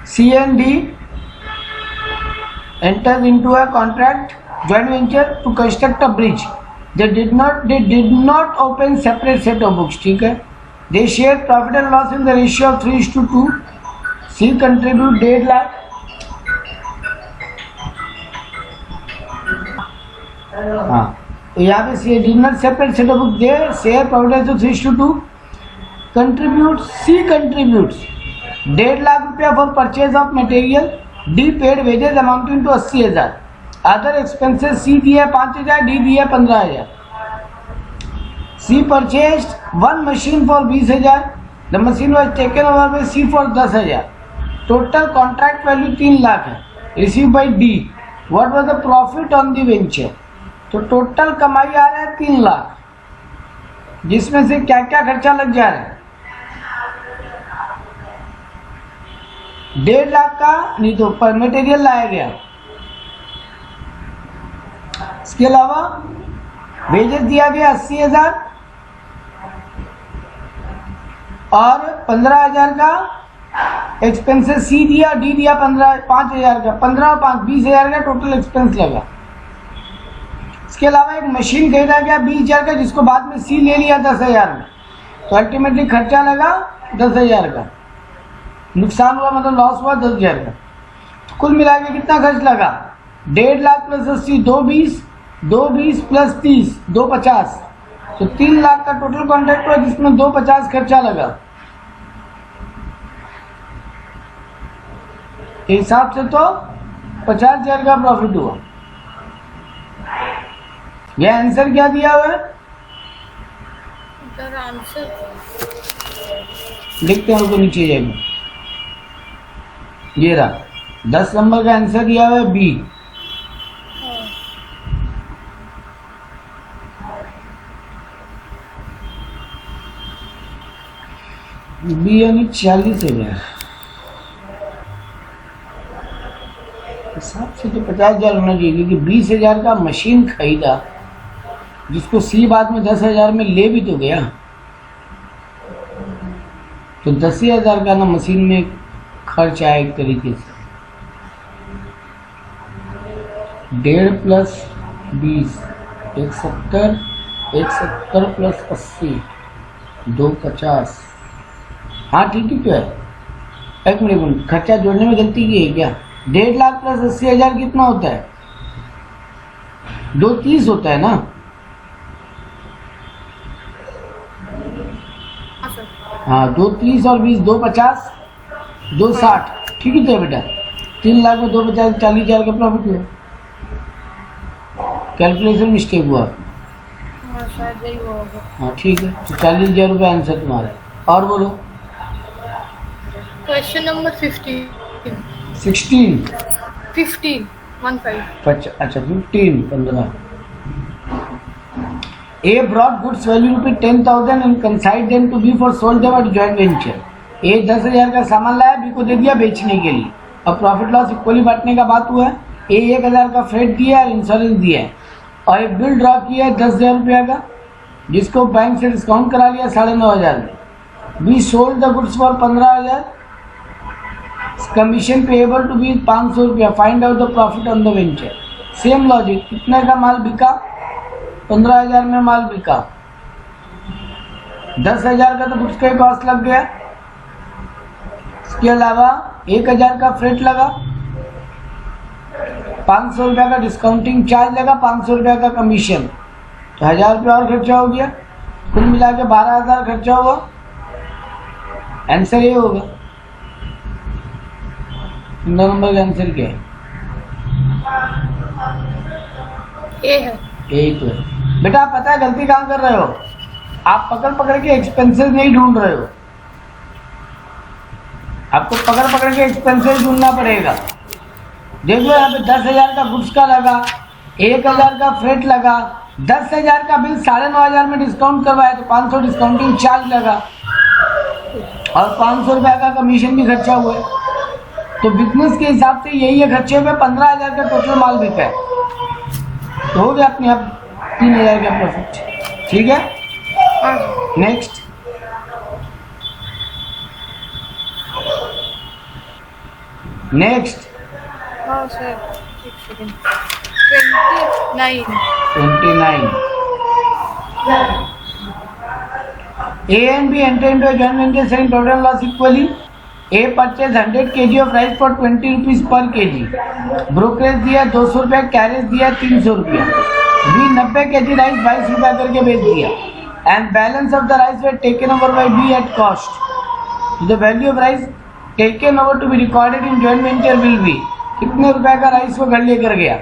C and D entered into a contract joint venture to construct a bridge. They did not open separate set of books. ठीक है. They shared profit and loss in the ratio of 3:2. C contribute 1.5 lakh. हाँ, यहाँ पे C did not separate set of books. They share profit ratio 3:2. Contribute. C contributes 1.5 lakh रुपया for purchase of material. D paid wages amounting to 80,000. Other expenses C दिया 5,000, D दिया 15,000. C purchased one machine for 20,000. The machine was taken over by C for 10,000. Total contract value 3 lakh है. Received by D. What was the profit on the venture? तो total कमाई आ रहा है 3 लाख, जिसमें से क्या क्या खर्चा लग जा रहा है. 1.5 लाख का नहीं तो पर मटेरियल लाया गया. इसके अलावा वेजेस दिया गया 80,000 और 15,000 का एक्सपेंसेस सी दिया, डी दिया 5,000 का. 15 और 5 20,000 का टोटल एक्सपेंस लगा. इसके अलावा एक मशीन खरीदा गया 20,000 का, जिसको बाद में सी ले लिया 10,000 में. तो अल्टीमेटली खर्चा लगा 10,000 का. नुकसान हुआ मतलब लॉस हुआ 10,000 का. कुल मिला के कितना खर्च लगा? 1.5 लाख प्लस 80 220 प्लस 30 250. तो 3 लाख का टोटल कॉन्ट्रैक्ट हुआ, जिसमें 250 खर्चा लगा. हिसाब से तो 50,000 का प्रॉफिट हुआ. यह आंसर क्या दिया हुआ है? आंसर लिखते हैं उसको नीचे जाएगा. ये रहा 10 नंबर का आंसर दिया हुआ है बी. बी यानी 40,000. हिसाब से तो 50,000 होना चाहिए, क्योंकि 20,000 का मशीन खरीदा, जिसको सी बाद में 10,000 में ले भी तो गया. तो 10,000 का ना मशीन में खर्च आया एक तरीके से. 1.5 प्लस 20 170 प्लस 80 250. हाँ ठीक ही तो है. एक मिनट, खर्चा जोड़ने में गलती की है क्या? 1.5 लाख प्लस 80,000 कितना होता है? 230 होता है ना. हाँ 230 और 20 250 260. ठीक ही तो है बेटा. 3 लाख में 250 40,000 का प्रॉफिट हुआ. कैलकुलेशन मिस्टेक हुआ. शायद यही हुआ होगा. हाँ ठीक है. तो 40,000 रुपये आंसर तुम्हारा है. और बोलो. क्वेश्चन नंबर 15 अच्छा 15. A brought goods value ₹10,000 and consigned them to B for sold them at joint venture. A 10,000 का सामान लाया, B को दे दिया बेचने के लिए. अब प्रॉफिट लॉस इक्वली बांटने का बात हुआ है. A 1,000 का फ्रेट दिया है, इंश्योरेंस दिया है, और एक बिल ड्रॉ किया है 10,000 रुपया का, जिसको बैंक से डिस्काउंट करा लिया 9,500 में. B sold the goods for 15,000. Commission payable to be 500 रुपया. Find out the profit on the venture. Same logic. कितने का माल बिका? 15,000 में माल बिका. 10,000 का तो गुड्स का कॉस्ट लग गया. इसके अलावा 1,000 का फ्रेट लगा, 500 रुपया का डिस्काउंटिंग चार्ज लगा, 500 रुपया का कमीशन. तो 1,000 रुपया और खर्चा हो गया. कुल मिला के 12,000 खर्चा हुआ. आंसर ये होगा. 15 नंबर का आंसर क्या है? ए है. यही तो है बेटा. आप पता है गलती कहाँ कर रहे हो? आप पकड़ के एक्सपेंसेस नहीं ढूंढ रहे हो. आपको पकड़ के एक्सपेंसेस ढूंढना पड़ेगा. देख लो यहाँ पे 10,000 का गुड्स का लगा, 1,000 का फ्रेट लगा, 10,000 का बिल 9,500 में डिस्काउंट करवाया, तो 500 डिस्काउंटिंग चार्ज लगा, और 500 रुपया का कमीशन भी खर्चा हुआ है. तो बिजनेस के हिसाब से यही है खर्चे में. 15,000 का टोटल माल बिका है, तो हो गया अपने आप 3,000 का प्रॉफिट. ठीक है. नेक्स्ट नेक्स्ट हाँ सर, एक second. 29। 29. A and B enter into a joint venture selling total loss equally. A purchase 100 kg of rice for 20 rupees per kg. Brokerage दिया 200 रुपया, कैरेज दिया 300 रुपया. B 90 kg राइस 22 रुपया करके बेच दिया. And balance of the rice were taken over by B at cost. The value of rice taken over to be recorded in joint venture will be. कितने रुपया का राइस वो घर लेकर गया?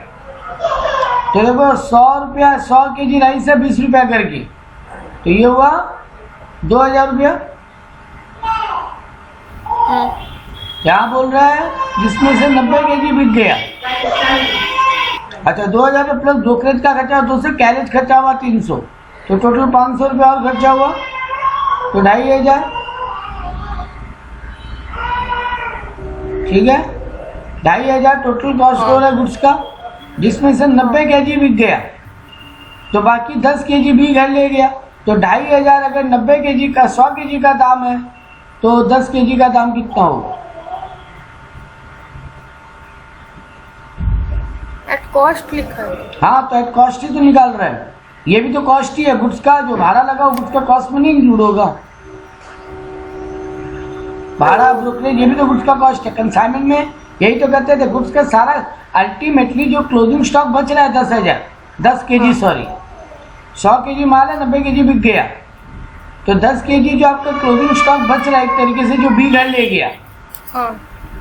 तो देखो 100 रुपया, 100 kg राइस है 20 रुपया करके, तो ये हुआ 2000 रुपया. यहाँ बोल रहा है जिसमें से 90 kg बिक गया. अच्छा 2000 में प्लस ब्रोकरेज का खर्चा 200, कैरेज खर्चा हुआ 300, तो टोटल 500 रुपया और खर्चा हुआ, तो 2500. ठीक है, 2500 टोटल कॉस्ट हो रहा है गुड्स का, जिसमें से 90 kg बिक गया, तो बाकी 10 kg भी घर ले गया. तो 2500 अगर 90 kg का 100 kg का दाम है, तो 10 kg का दाम कितना होगा? एट कॉस्ट लिखा है। हाँ, तो एट कॉस्ट ही तो निकाल रहा है. ये भी तो कॉस्ट ही है गुड्स का, जो भाड़ा लगा गुड्स का कॉस्ट में नहीं इंक्लूड होगा. भाड़ा, ब्रोकरेज, ये भी तो गुड्स का कॉस्ट है. कंसाइनमेंट में यही तो कहते थे, गुड्स का सारा अल्टीमेटली जो क्लोजिंग स्टॉक बच रहा है 10 kg, सॉरी 100 kg माल है, 90 kg बिक गया, तो 10 kg जो आपका क्लोजिंग स्टॉक बच रहा है एक तरीके से, जो बी घर ले गया, हाँ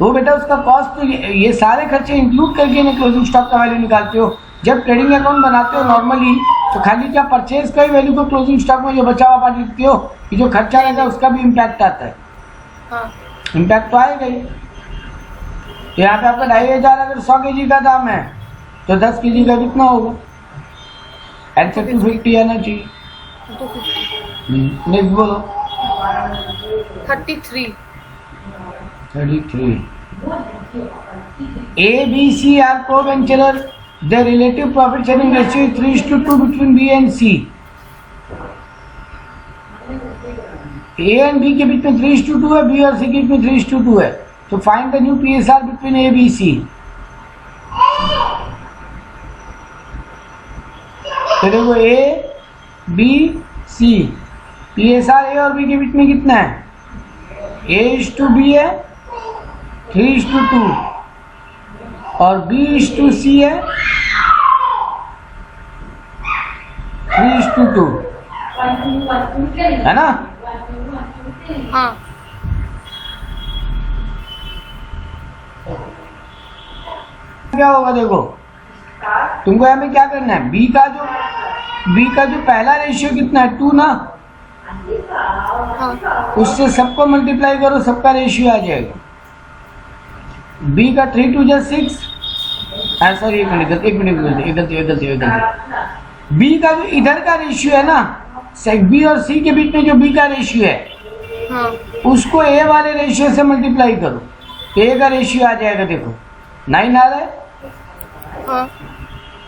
वो बेटा उसका कॉस्ट, तो ये सारे खर्चे इंक्लूड करके ना क्लोजिंग स्टॉक का वैल्यू निकालते हो. जब ट्रेडिंग अकाउंट बनाते हो नॉर्मली, तो खाली क्या परचेज का ही वैल्यू को क्लोजिंग स्टॉक में जो बचा हुआ पार्ट लिखते हो, कि जो खर्चा रहता है उसका भी इम्पैक्ट आता है. हाँ इम्पैक्ट तो आएगा ही. तो यहाँ पे आपका 2500 अगर 100 kg का दाम है, तो 10 kg का कितना होगा? आंसर 250 आना चाहिए. 250। नेक्स्ट बोलो. 33। A, B, C are co-venturer. Their relative profit sharing ratio is 3:2 between B and C. A and B के बीच में 3:2 है, B और C के बीच में 3:2 है. तो find the new PSR between A, B, C. तो देखो A, B, C, PSR A और B के बीच में कितना है? A:B है 3:2 और B:C है 3:2, है ना? हाँ क्या होगा देखो, तुमको यहाँ में क्या करना है? B का जो पहला रेशियो कितना है? 2 ना, हाँ उससे सबको मल्टीप्लाई करो, सबका रेशियो आ जाएगा. B का 3×2 = 6. सॉरी एक मिनट, B का जो इधर का रेशियो है ना, B और C के बीच में जो B का रेशियो है, हाँ उसको A वाले रेशियो से मल्टीप्लाई करो, A का रेशियो आ जाएगा. देखो 9 आ रहा है. हाँ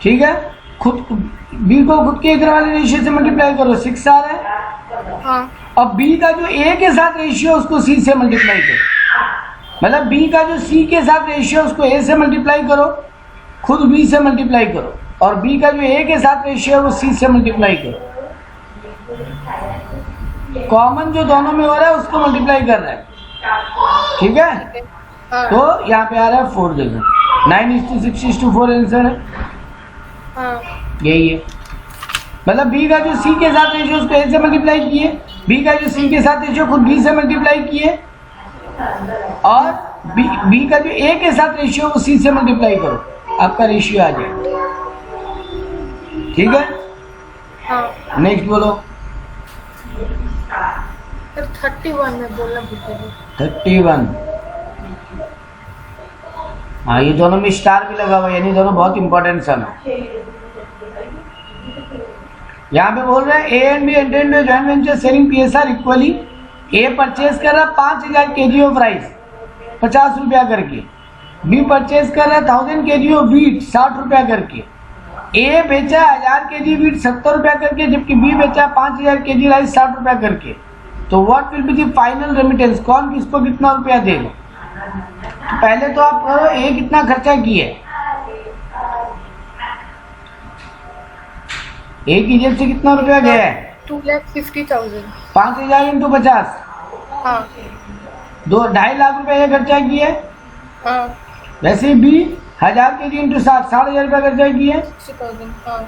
ठीक है, खुद B को खुद के इधर वाले रेशियो से मल्टीप्लाई करो, 6 आ रहा है. हाँ अब B का जो A के साथ रेशियो है उसको C से मल्टीप्लाई करो, मतलब B का जो C के साथ रेशियो है उसको A से मल्टीप्लाई करो, खुद B से मल्टीप्लाई करो, और B का जो A के साथ रेशियो है वो C से मल्टीप्लाई करो. कॉमन जो दोनों में हो रहा है उसको मल्टीप्लाई कर रहा है. ठीक है, हाँ तो यहाँ पे आ रहा है 4. देखो 9:6:4 आंसर है. हाँ यही है, मतलब B का जो C के साथ रेशियो उसको A से मल्टीप्लाई किए, B का जो C के साथ रेशियो खुद B से मल्टीप्लाई किए, और B का जो A के साथ रेशियो वो C से मल्टीप्लाई करो, आपका रेशियो आ जाएगा. ठीक है, हाँ नेक्स्ट बोलो. सर 31 में बोलना भूल गई. 31. हाँ, ये दोनों में स्टार भी लगा हुआ, यानी दोनों बहुत इंपॉर्टेंट सन है. यहाँ पे बोल रहे हैं A and B enter into a joint venture selling PSR equally. A purchase कर रहा है 5000 kg ऑफ राइस 50 रुपया करके, B परचेज कर रहा है 1000 kg ऑफ व्हीट 60 रुपया करके. A बेचा 1000 kg व्हीट 70 रुपया करके, जबकि B बेचा 5000 kg राइस 60 रुपया करके. तो what will be the final remittance? कौन किसको कितना रुपया देगा? पहले तो आप करो ए कितना खर्चा किए, ए की जेब से कितना रुपया गया है? 2,50,000। 5,000 इंटू 50, हाँ 2-2.5 लाख रुपया ये खर्चा किए। हाँ वैसे भी 1000 के जी इंटू 60,000 रुपया खर्चा किए। 60,000। हाँ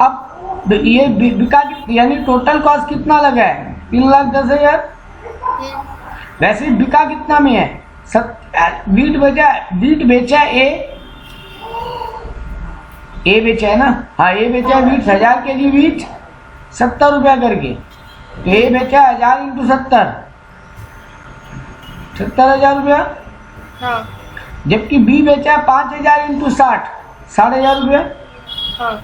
अब ये बिका यानी टोटल कॉस्ट कितना लगा है? 3,10,000। वैसे बिका कितना में है? बीट बेचा ए बेचा है ना, हाँ ए बेचा बीट 1000 के जी बीट 70 रुपया करके, तो ए बेचा 1000 इंटू 70, 70,000 रुपया। हाँ जबकि बी बेचा 5,000 इंटू 60, 60,000 रुपया। हाँ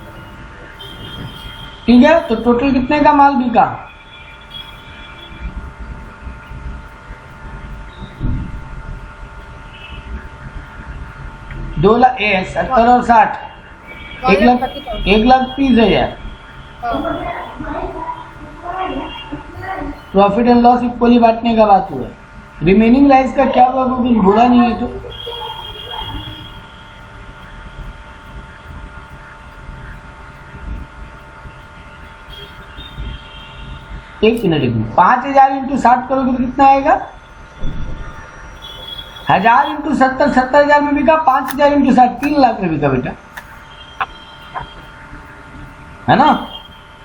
ठीक है, तो टोटल कितने का माल बिका? दो लाख 70 और 60, 1,30,000। प्रॉफिट एंड लॉस इक्वली बांटने का बात हुआ है। रिमेनिंग राइस का क्या हुआ, कुछ भूला नहीं है तो? एक मिनट, 5,000 इंटू 60 करोगे तो कितना आएगा? 1000 इंटू 70, 70,000 में बिका। 5,000 इंटू 60, 3 लाख में बिका बेटा, है ना?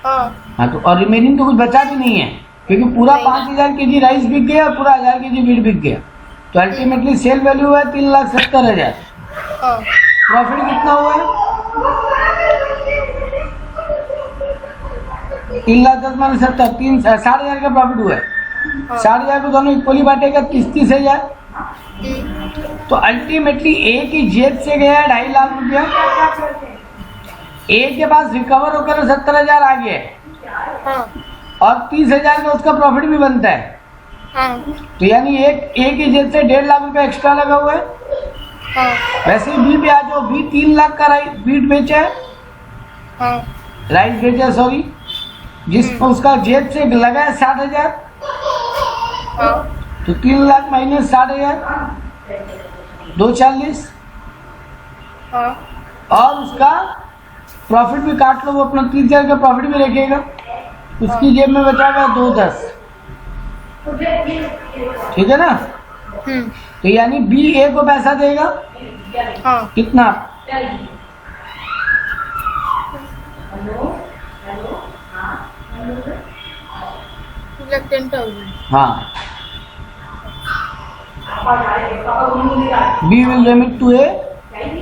हाँ तो और रिमेनिंग तो कुछ बचा भी नहीं है, क्योंकि पूरा 5,000 के जी राइस बिक गया, पूरा 1000 के जी बीट बिक गया, तो अल्टीमेटली सेल वैल्यू है 3,70,000। प्रॉफिट कितना हुआ है? 3,10,000 माइनस 70, 60,000 का प्रॉफिट हुआ है। 60,000 को दोनों इक्वली बांटेगा, 30,000। तो अल्टीमेटली ए की जेब से गया 2.5 लाख रुपया, ए के पास रिकवर होकर 70,000 आ गया, और 30,000 का उसका प्रॉफिट भी बनता है। तो यानी एक ए की जेब से 1.5 लाख रुपया एक्स्ट्रा लगा हुआ है। वैसे ही बी पे आ जाओ, बी 3 लाख का बीट बेचा है, राइस बेचा सॉरी, जिसको उसका जेब से लगा है 60,000, तो 3 लाख माइनस 60,000, 240, और उसका प्रॉफिट भी काट लो, वो अपना 30,000 का प्रॉफिट भी रखेगा, उसकी जेब में बचा हुआ 210। ठीक है ना? तो यानी बी ए को पैसा देगा कितना? हाँ, बी विल रेमिट टू ए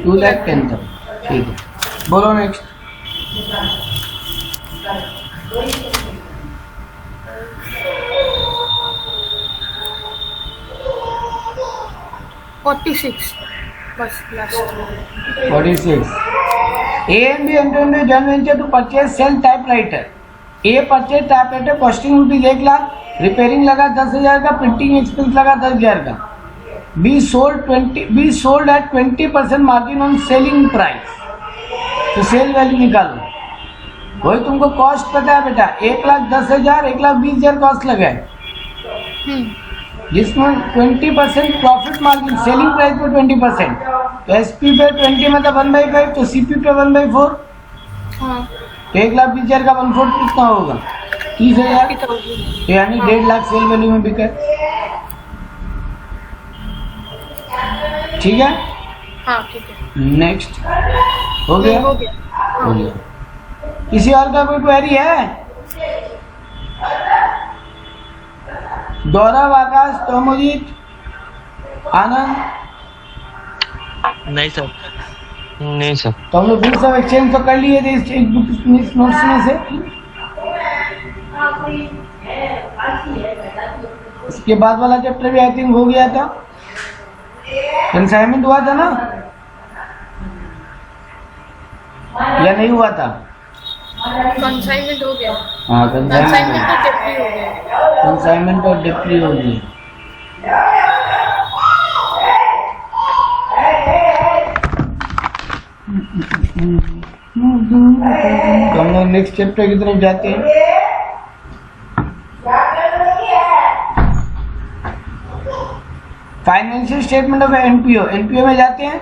2,10,000। ठीक है, बोलो नेक्स्ट। बस last 46. A and B entered into a joint venture to purchase cell typewriter. A purchased typewriter costing rupees 1 lakh, repairing लगा 10,000 का, प्रिंटिंग एक्सपेंस लगा 10,000 का। B sold at 20% margin on selling price, तो cell value निकालो। वही तुमको cost पता है बेटा, 1,10,000, 1,20,000 कॉस्ट लगा है, जिसमें 20% प्रॉफिट मार्जिन, सेलिंग प्राइस पे 20%, तो एसपी पे 20 मतलब 1/5, तो सीपी पे 1/4, तो 1,20,000 का 1/4 कितना होगा? 30,000, तो यानी 1.5 लाख सेल वैल्यू में बिका। ठीक है? हाँ ठीक है। नेक्स्ट हो गया? हो गया। हो गया। किसी और का कोई क्वेरी है? गौरव, आकाश, तोमोजीत, आनंद? नहीं सर, नहीं सर। तो हम लोग बिल सब एक्सचेंज तो कर लिए थे इस नोट्स में से। इसके बाद वाला चैप्टर भी आई थिंक हो गया था, कंसाइनमेंट हुआ था ना, या नहीं हुआ था? कंसाइनमेंट हो गया। हाँ, कंसाइनमेंट तो डेप्री हो गया। कंसाइनमेंट और डेप्री हो गई। तो हम लोग नेक्स्ट चैप्टर की तरफ जाते हैं। Financial statement of NPO, NPO में जाते हैं।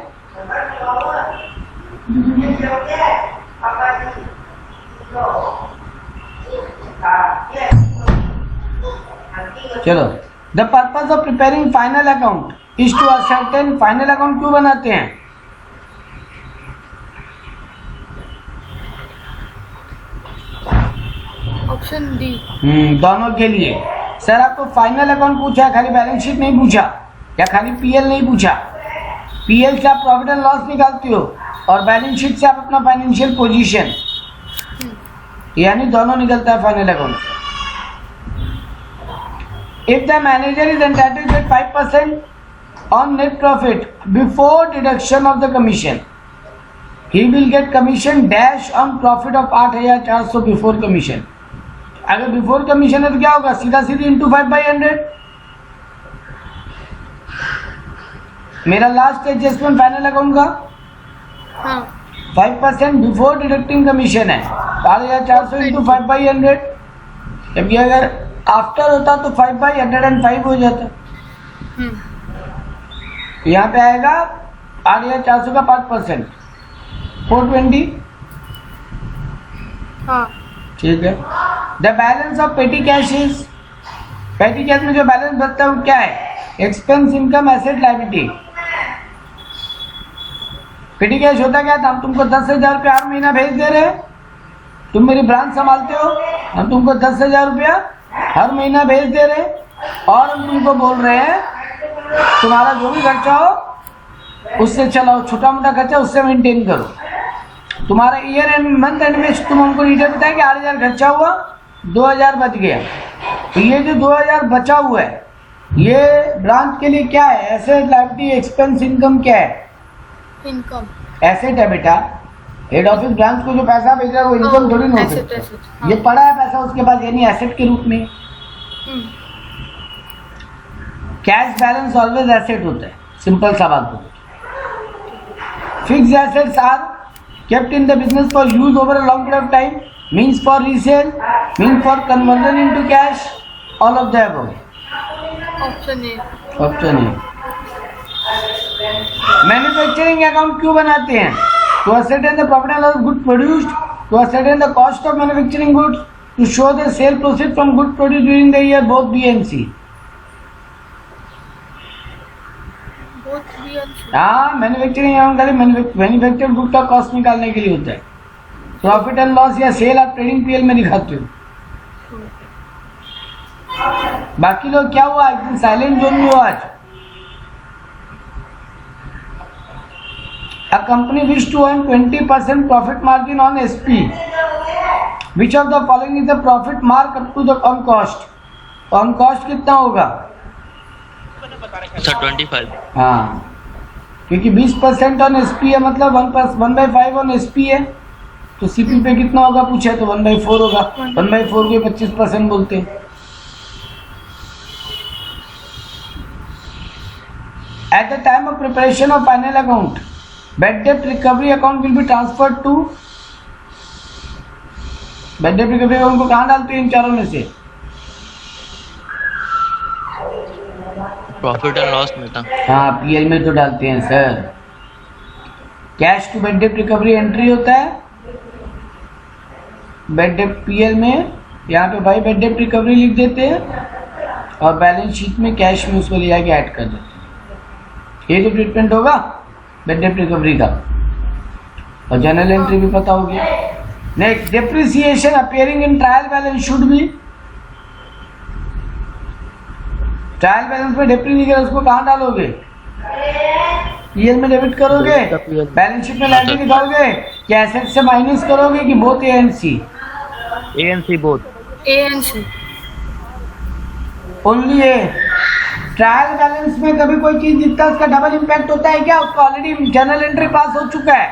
चलो, the purpose of preparing final account is to ascertain, final account क्यों बनाते हैं? Option D. दोनों के लिए। सर आपको फाइनल अकाउंट पूछा, खाली बैलेंस शीट नहीं पूछा, या खाली पीएल नहीं पूछा। पीएल से आप प्रॉफिट एंड लॉस निकालते हो और बैलेंस शीट से आप अपना फाइनेंशियल पोजीशन, यानी दोनों निकलता है final account. If the manager is entitled to 5% on net profit before deduction of the commission, he will get commission dash on profit of 8,400 before commission. अगर बिफोर कमीशन है तो क्या होगा? सीधा सीधी इंटू 5/100। मेरा लास्ट एडजस्टमेंट फाइनल अकाउंट का हाँ 5% before deducting commission है, 8,400 इंटू 5/100। जबकि अगर आफ्टर होता तो 5/105 हो जाता। यहाँ पे आएगा 8,400 का 5%, 420। हाँ ठीक है। द बैलेंस ऑफ पेटी कैश इज, पेटी कैश में जो बैलेंस बचता है वो क्या है? Expense, income, asset, liability. पेटी कैश होता क्या था? हम तुमको 10,000 रुपया हर महीना भेज दे रहे हैं, तुम मेरी ब्रांच संभालते हो, हम तुमको 10,000 रुपया हर महीना भेज दे रहे हैं और हम तुमको बोल रहे हैं तुम्हारा जो भी खर्चा हो उससे चलाओ, छोटा मोटा खर्चा उससे मेंटेन करो। तुम्हारा ईयर एंड मंथ एंड में तुम हमको डिटेल बताए कि 8,000 खर्चा हुआ, 2,000 बच गया। तो ये जो 2,000 बचा हुआ है ये ब्रांच के लिए क्या है? एसेट, लायबिलिटी, एक्सपेंस, इनकम क्या है? इनकम। एसेट है बेटा। हेड ऑफिस ब्रांच को जो पैसा भेज रहा है वो इनकम थोड़ी ना हो सकता। ये पड़ा है पैसा उसके पास, यानी एसेट के रूप में। कैश बैलेंस ऑलवेज एसेट होता है, सिंपल सा बात होती है। Fixed assets are kept in the business for use over a long period of time, means for resale, means for conversion into cash, all of the above. Option A. Option A. Manufacturing account क्यों बनाते हैं? To ascertain the profit and loss of goods produced, to ascertain the cost of manufacturing goods, to show the sale proceeds from goods produced during the year, both B and C. हाँ, manufacturing account खाली manufactured good का cost निकालने के लिए होता है। Profit and loss या cell आप ट्रेडिंग पीएल में दिखाते हो। बाकी लोग क्या हुआ, एकदम साइलेंट जोन में हो आज। A company wish to earn 20% profit margin on SP. Which of the following is the profit mark up to the on cost? On cost कितना होगा? सर 25। हाँ, क्योंकि 20% ऑन एसपी है, मतलब 1/5 ऑन एसपी है, तो सीपी पे कितना होगा पूछा तो 1/4 होगा। 1/4 के 25% बोलते हैं। At the time of preparation of final account, bad debt recovery account will be transferred to, bad debt recovery account को कहाँ डालते हैं इन चारों में से? प्रॉफिट एंड लॉस में था। हाँ, पीएल में तो डालते हैं sir. Cash to bad debt recovery entry होता है बैड डेट पीएल में, यहाँ पे भाई बैड डेट रिकवरी लिख देते हैं और बैलेंस शीट में कैश में उसको ले जाके ऐड कर देते हैं। ये तो ट्रीटमेंट होगा बैड डेट रिकवरी का, और जनरल एंट्री भी पता होगी। Next, depreciation appearing in trial balance should be, trial balance में डेप्री निकले उसको कहाँ डालोगे? पीएल में डेबिट करोगे, बैलेंस शीट में लायबिलिटी दिखाओगे, क्या एसेट से माइनस करोगे कि both A and C? A and C both. A and C. Only A. Trial balance में कभी कोई चीज जितना उसका डबल इम्पैक्ट होता है क्या? उसका ऑलरेडी जनरल एंट्री पास हो चुका है,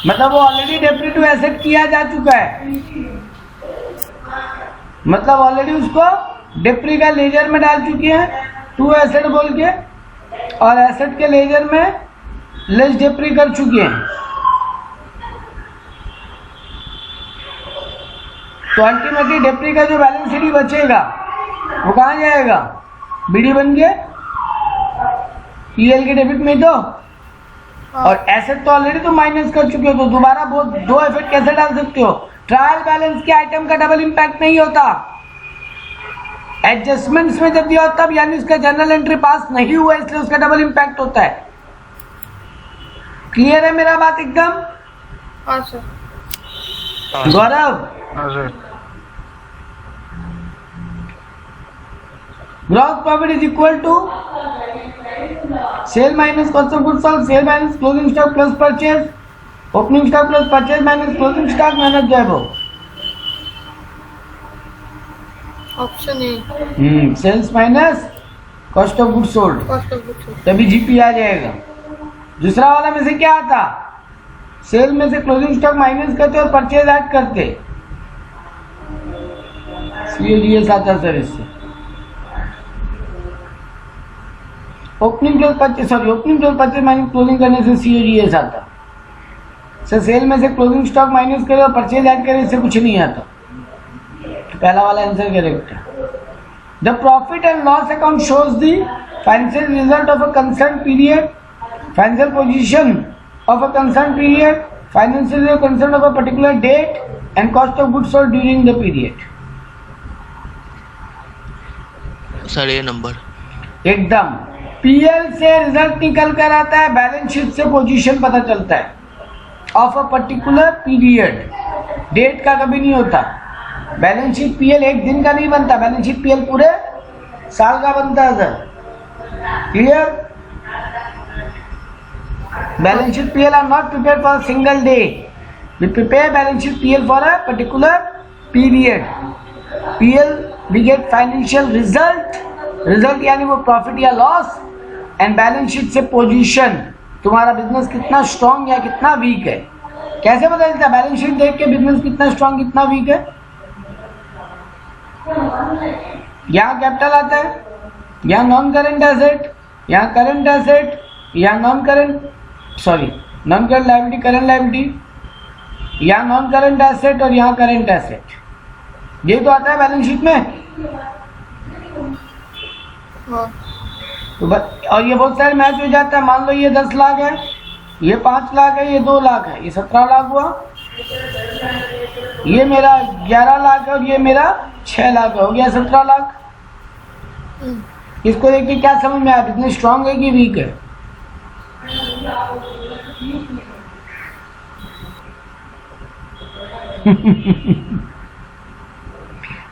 मतलब वो ऑलरेडी डेप्री टू एसेट किया जा चुका है, मतलब ऑलरेडी उसको डेप्री का लेजर में डाल चुकी है टू एसेट बोल के, और एसेट के लेजर में लेस डेप्री कर चुकी हैं। तो अल्टीमेटली डेप्री का जो बैलेंस शीट बचेगा वो कहाँ जाएगा? बीडी बन के पीएल के डेबिट में तो, और एसेट तो ऑलरेडी तुम माइनस कर चुके हो, तो दोबारा वो दो इफेक्ट कैसे डाल सकते हो? ट्रायल बैलेंस के आइटम का डबल इंपैक्ट नहीं होता। एडजस्टमेंट्स में जब दिया हो तब, यानी उसका जनरल एंट्री पास नहीं हुआ इसलिए उसका डबल इंपैक्ट होता है। क्लियर है मेरा बात एकदम? हाँ सर। गौरव, हाँ sir. Gross profit is equal to sale minus cost of goods sold, sale minus closing stock plus purchase, opening stock plus purchase minus closing stock minus जो है वो option A, sales minus cost of goods sold, cost of goods. तभी GP आ जाएगा। दूसरा वाला में से क्या आता? सेल में से क्लोजिंग स्टॉक माइनस करते और परचेज ऐड करते, सीओजीएस आता सर इससे। Opening plus purchase, opening plus purchase minus closing करने से सीओजीएस आता। सर सेल में से क्लोजिंग स्टॉक माइनस करे और परचेज ऐड करे, इससे कुछ नहीं आता। तो पहला वाला आंसर करेक्ट है। The profit and loss account shows the financial result of a concern period, financial position of a concerned period, financial concern of a particular date and cost of goods sold during the period. Sir ये number एकदम PL से result निकल कर आता है, balance sheet से position पता चलता है of a particular period, date का कभी नहीं होता। बैलेंस शीट पीएल एक दिन का नहीं बनता, बैलेंस शीट पीएल पूरे साल का बनता है sir. Clear? Balance sheet PL are not prepared for a single day. We prepare balance sheet PL for a particular period. PL we get financial result, result यानी वो प्रॉफिट या loss, and balance sheet से position, तुम्हारा business कितना strong या कितना week है। कैसे पता चलता है? बैलेंस शीट देख के बिजनेस कितना स्ट्रांग कितना वीक है। यहाँ कैपिटल आता है, यहाँ नॉन करेंट एसेट, यहाँ करंट एसेट, यहाँ non current liability, current liability, यहाँ नॉन करंट एसेट और यहाँ करंट एसेट, ये तो आता है बैलेंस शीट में। तो और ये बहुत सारे मैच हो जाता है। मान लो ये 10 लाख है, ये 5 लाख है, ये 2 लाख है, ये 17 लाख हुआ, ये मेरा 11 लाख है और ये मेरा 6 लाख है, हो गया 17 लाख। इसको देख के क्या समझ में आया? बिजनेस स्ट्रांग है कि वीक है?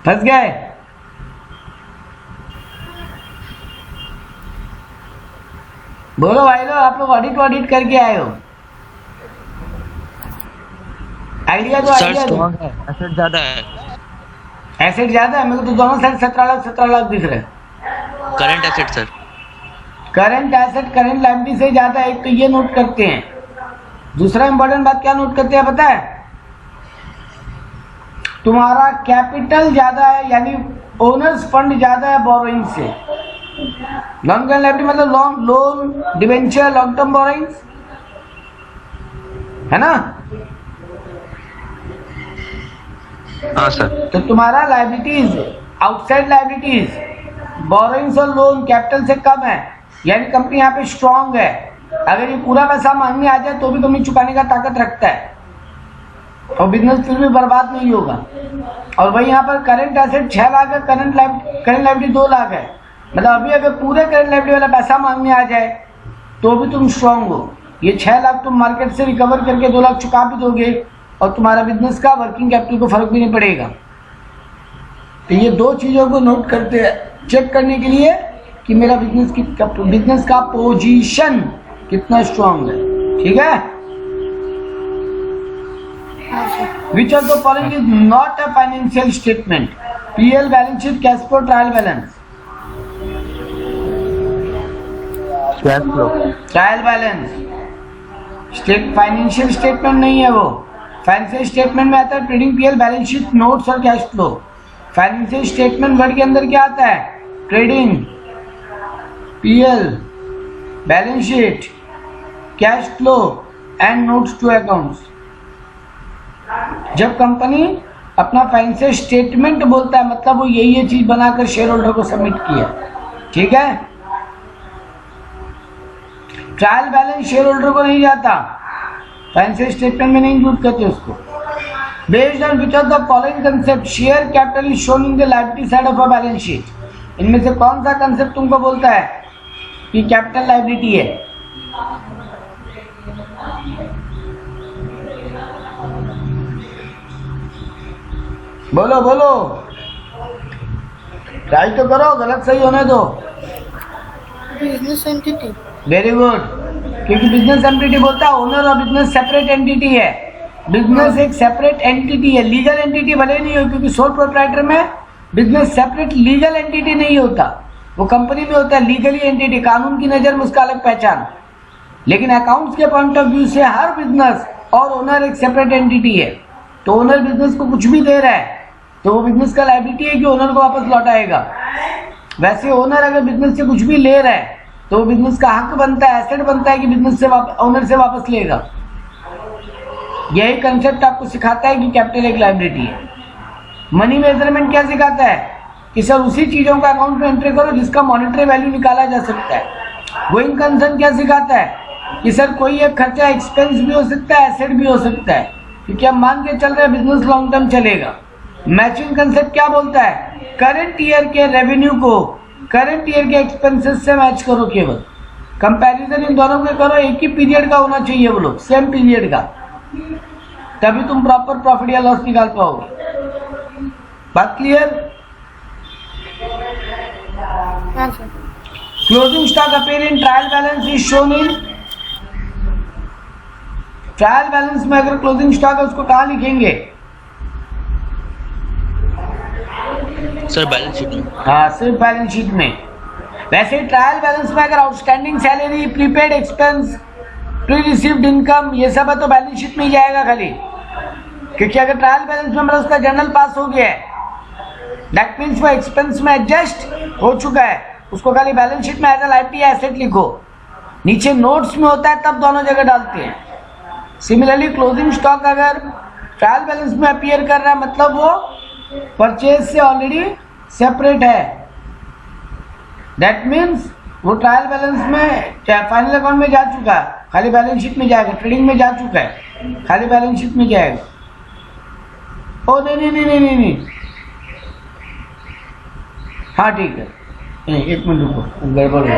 फंस गए? बोलो भाई लोग, आप लोग ऑडिट करके आए हो, आइडिया तो आइडिया स्ट्रांग है, एसेट ज्यादा है। एसेट ज्यादा है, मेरे को तो दोनों साइड 17 लाख दिख रहे हैं। Current asset sir, current asset current liability से ज्यादा है, एक तो ये नोट करते हैं। दूसरा इंपॉर्टेंट बात क्या नोट करते हैं पता है? तुम्हारा कैपिटल ज्यादा है, यानी ओनर्स फंड ज्यादा है बोरोइंग से। लॉन्ग टर्म लायबिलिटी मतलब loan, debenture, long term borrowings, है ना? हाँ सर। तो तुम्हारा लायबिलिटीज, आउटसाइड लायबिलिटीज, बोरोइंग्स और लोन कैपिटल से कम है, यानी कंपनी यहाँ पे स्ट्रांग है। अगर ये पूरा पैसा मांगने आ जाए तो भी कंपनी चुकाने का ताकत रखता है और बिजनेस फिर भी बर्बाद नहीं होगा। और वही यहाँ पर करंट एसेट 6 लाख है, करंट लायबिलिटी 2 लाख है, मतलब अभी अगर पूरे करंट लायबिलिटी वाला पैसा मांगने आ जाए तो भी तुम स्ट्रांग हो। ये 6 लाख तुम मार्केट से रिकवर करके 2 लाख चुका भी दोगे और तुम्हारा बिजनेस का वर्किंग कैपिटल को फर्क भी नहीं पड़ेगा। तो ये दो चीजों को नोट करते हैं, चेक करने के लिए कि मेरा बिजनेस का पोजीशन कितना स्ट्रांग है। ठीक है? Which of the following is not a financial statement? P L, balance sheet, cash flow, trial balance. Cash flow, trial balance financial statement नहीं है। वो फाइनेंशियल स्टेटमेंट में आता है trading P L, balance sheet, notes और cash flow. Financial statement word के अंदर क्या आता है? Trading, P L, balance sheet, cash flow and notes to accounts. जब कंपनी अपना फाइनेंशियल स्टेटमेंट बोलता है मतलब वो यही चीज बनाकर शेयर होल्डर को सबमिट किया। ठीक है? ट्रायल बैलेंस शेयर होल्डर को नहीं जाता, फाइनेंशियल स्टेटमेंट में नहीं इंक्लूड करते उसको। Based on which of the following concept share capital is shown in the liability side of a balance sheet. इनमें से कौन सा कंसेप्ट तुमको बोलता है कि कैपिटल लायबिलिटी है? बोलो बोलो, ट्राई तो करो, गलत सही होने दो। Business entity. वेरी गुड, क्योंकि बिजनेस एंटिटी बोलता है ओनर और बिजनेस सेपरेट एंटिटी है। बिजनेस एक सेपरेट एंटिटी है, लीगल एंटिटी भले नहीं हो, क्योंकि सोल प्रोप्राइटर में बिजनेस सेपरेट लीगल एंटिटी नहीं होता, वो कंपनी में होता है लीगली एंटिटी, कानून की नज़र में उसका अलग पहचान। लेकिन अकाउंट्स के पॉइंट ऑफ व्यू से हर बिजनेस और ओनर एक सेपरेट एंटिटी है। तो ओनर बिजनेस को कुछ भी दे रहा है तो वो बिजनेस का लायबिलिटी है कि ओनर को वापस लौटाएगा। वैसे ओनर अगर बिजनेस से कुछ भी ले रहा है तो वो बिजनेस का हक बनता है, एसेट बनता है कि बिजनेस से ओनर से वापस लेगा। यही कंसेप्ट आपको सिखाता है कि कैपिटल एक लायबिलिटी है। मनी मेजरमेंट क्या सिखाता है कि सर उसी चीज़ों का अकाउंट में एंट्री करो जिसका मॉनेटरी वैल्यू निकाला जा सकता है। गोइंग कंसर्न क्या सिखाता है कि सर कोई एक खर्चा एक्सपेंस भी हो सकता है, एसेट भी हो सकता है, क्योंकि हम मान के चल रहे हैं बिजनेस लॉन्ग टर्म चलेगा। मैचिंग कंसेप्ट क्या बोलता है, करंट ईयर के रेवेन्यू को करंट ईयर के एक्सपेंसेस से मैच करो, केवल कंपैरिजन इन दोनों के करो, एक ही पीरियड का होना चाहिए, वो लोग सेम पीरियड का, तभी तुम प्रॉपर प्रॉफिट या लॉस निकाल पाओगे। बात क्लियर? हाँ sir. Closing stock appear in trial balance is shown in trial balance में अगर क्लोजिंग स्टॉक है उसको कहाँ लिखेंगे? सर बैलेंस शीट में। हाँ, सिर्फ बैलेंस शीट में। वैसे ट्रायल बैलेंस में अगर outstanding salary, prepaid expense, pre received income ये सब है तो बैलेंस शीट में ही जाएगा खाली, क्योंकि अगर ट्रायल बैलेंस में मतलब उसका जर्नल पास हो गया है, दैट मीन्स वो एक्सपेंस में एडजस्ट हो चुका है, उसको खाली बैलेंस शीट में एज अ लायबिलिटी या एसेट लिखो। नीचे नोट्स में होता है तब दोनों जगह डालते हैं। सिमिलरली क्लोजिंग स्टॉक अगर ट्रायल बैलेंस में अपीयर कर रहा है मतलब वो परचेज से ऑलरेडी सेपरेट है, दैट मीन्स वो ट्रायल बैलेंस में फाइनल अकाउंट में जा चुका है, खाली बैलेंस शीट में जाएगा। ट्रेडिंग में जा चुका है, खाली बैलेंस शीट में जाएगा। ओ नहीं नहीं नहीं नहीं नहीं, नहीं। हाँ ठीक है, नहीं एक मिनट रुको, गड़बड़ हो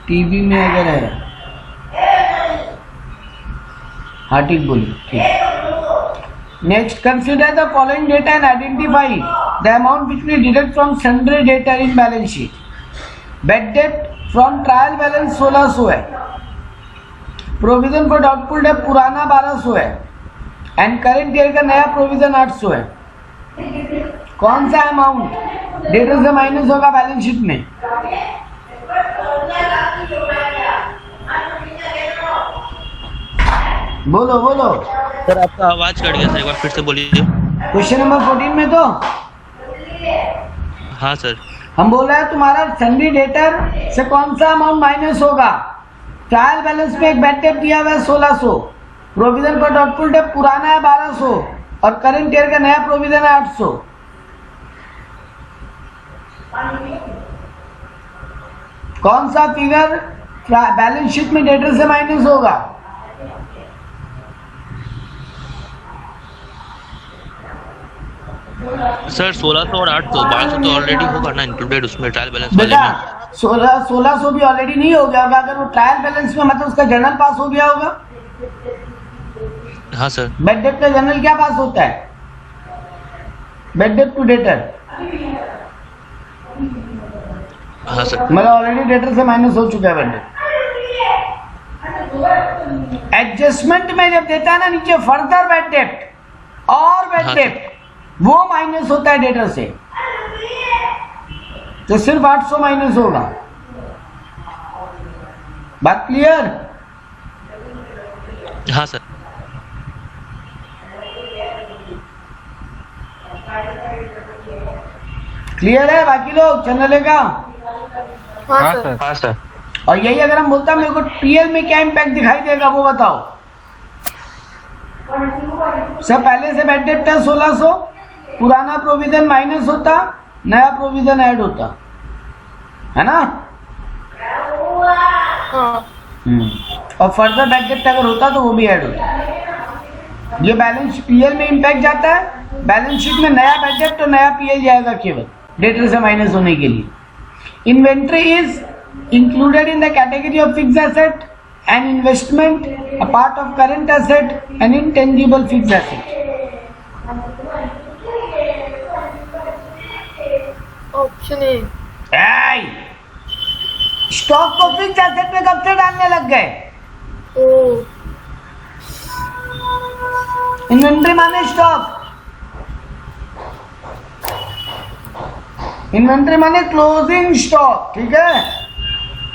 टीवी में अगर है। हाँ ठीक बोलिए, ठीक। Next, consider the following data and identify the amount which we deduct from sundry debtor in balance sheet. Bad debt from trial balance 1600 है, प्रोविजन फॉर डाउटफुल डेट पुराना 1200 है, एंड करेंट ईयर का नया प्रोविजन 800 है। कौन सा amount debtor से minus होगा बैलेंस शीट में? बोलो बोलो सर आपका आवाज कट गया था, एक बार फिर से बोलिए। क्वेश्चन नंबर 14 में तो हाँ सर। हम बोल रहे हैं तुम्हारा सन्ड्री डेटर से कौन सा अमाउंट माइनस होगा। ट्रायल बैलेंस में एक बेड डेट दिया हुआ है 1600, प्रोविजन फॉर डाउटफुल डेट पुराना है 1200 और करंट ईयर का नया प्रोविजन है 800। कौन सा फिगर बैलेंस शीट में डेटर से माइनस होगा? सर 1600 और 800, 1200 तो ऑलरेडी होगा ना इंक्लूडेड उसमें ट्रायल बैलेंस वाले बेटा में। 1600 भी ऑलरेडी नहीं हो गया होगा, अगर वो ट्रायल बैलेंस में मतलब उसका जर्नल पास हो गया होगा। हाँ सर। बेड डेट का जर्नल क्या पास होता है? बेड डेट टू डेटर, हाँ सर। मतलब ऑलरेडी डेटर से माइनस हो चुका है बेड डेट। एडजस्टमेंट में जब देता है ना नीचे फर्दर बेड डेट और बेड हाँ डेट, वो माइनस होता है डेटर से, तो सिर्फ 800 माइनस होगा। बात क्लियर? हाँ सर। क्लियर है बाकी लोग चैनल का? हाँ सर। हाँ सर। और यही अगर हम बोलता मेरे को टीएल में क्या इम्पैक्ट दिखाई देगा वो बताओ। सब पहले से बेड डेट था 1600, पुराना प्रोविजन माइनस होता, नया प्रोविजन ऐड होता। है ना। हाँ और फर्दर बैड डेट अगर होता तो वो भी ऐड होता। ये बैलेंस पीएल में इंपैक्ट जाता है, बैलेंस शीट में नया बैड डेट तो नया पीएल जाएगा केवल डेटर से माइनस होने के लिए। Inventory is included in the category of fixed asset and investment, a part of current asset and intangible fixed asset. Option A. Stock को फिक्स्ड एसेट में कब से डालने लग गए? ओ इन्वेंट्री माने स्टॉक, इन्वेंट्री माने क्लोजिंग स्टॉक, ठीक है।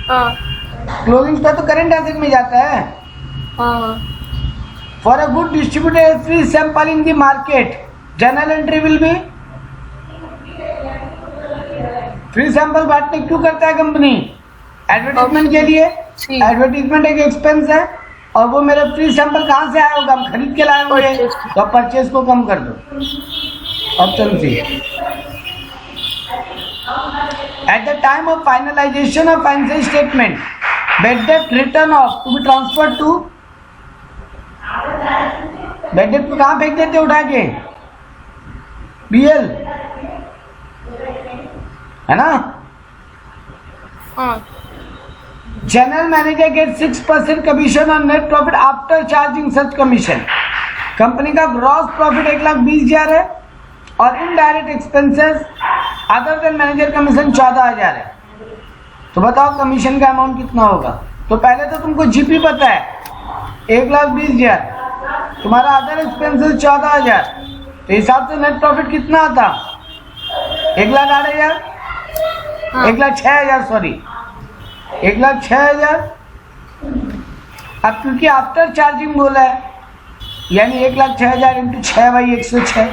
हाँ क्लोजिंग स्टॉक तो करंट एसेट में जाता है। हाँ for a good distributed free sample in the market, journal entry will be. Free sample बांटने क्यों करता है कंपनी? एडवर्टाइजमेंट के लिए। जी। एडवर्टाइजमेंट एक एक्सपेंस है और वो मेरा फ्री सैंपल कहाँ से आया होगा? हम खरीद के लाए होंगे, तो परचेज को कम कर दो। Option C. At the time of finalisation of financial statement, bad debt written off to be transfer to. Bad debt को कहाँ फेंक देते उठा के? बीएल, है ना। हाँ general manager get 6% commission on net profit after charging such commission. Company का ग्रॉस प्रॉफिट 1,20,000 है और indirect expenses other than manager commission 14,000 है। तो बताओ कमीशन का अमाउंट कितना होगा? तो पहले तो तुमको जीपी पता है 1,20,000, तुम्हारा अदर एक्सपेंसेस 14,000, तो हिसाब से नेट प्रॉफिट कितना आता? 1,08,000, 1,06,000, सॉरी 1,06,000। अब क्योंकि आफ्टर चार्जिंग बोला है, यानी 1,06,000 इंटू 6/106,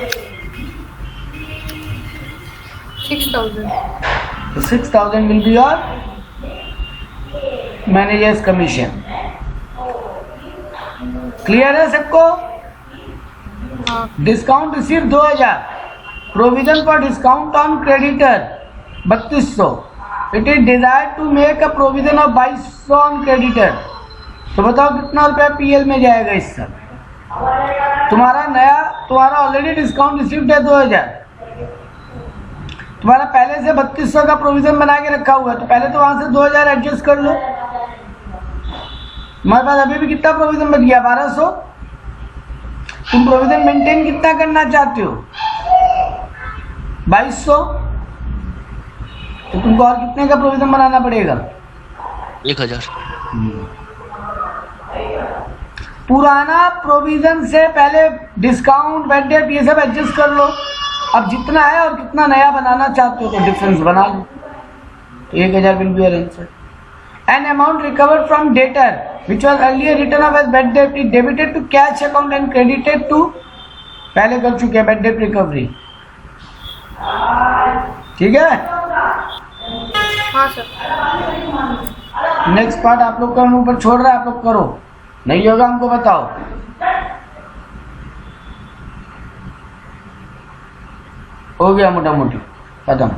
6,000। तो 6,000 will be your manager's commission. Clear है सबको? हाँ discount receive 2,000, provision for discount on creditor 3,200। It is desire to make a provision of 2,200 on creditor. तो बताओ कितना रुपया पीएल में जाएगा इस सब? तुम्हारा ऑलरेडी डिस्काउंट रिसीव्ड है 2,000, तुम्हारा पहले से 3,200 का प्रोविजन बना के रखा हुआ है, तो पहले तो वहां से 2,000 एडजस्ट कर लो। हमारे पास अभी भी कितना प्रोविजन बच गया? 1,200। तुम प्रोविजन मेंटेन कितना करना चाहते हो? 2,200। तो तुमको और कितने का प्रोविजन बनाना पड़ेगा? 1,000। पुराना प्रोविजन से पहले डिस्काउंट, बैड डेट, ये सब एडजस्ट कर लो। अब जितना है और कितना नया बनाना चाहते हो तो डिफरेंस बना लो। तो 1,000 will be your answer. An amount recovered from debtor which was earlier written off as bad debt is debited to cash account and credited to. पहले कर चुके हैं बैड डेट रिकवरी, ठीक है। हाँ सर। नेक्स्ट पार्ट आप लोग का ऊपर छोड़ रहा है, आप लोग करो, नहीं होगा हमको बताओ। हो गया मोटा मोटी खत्म।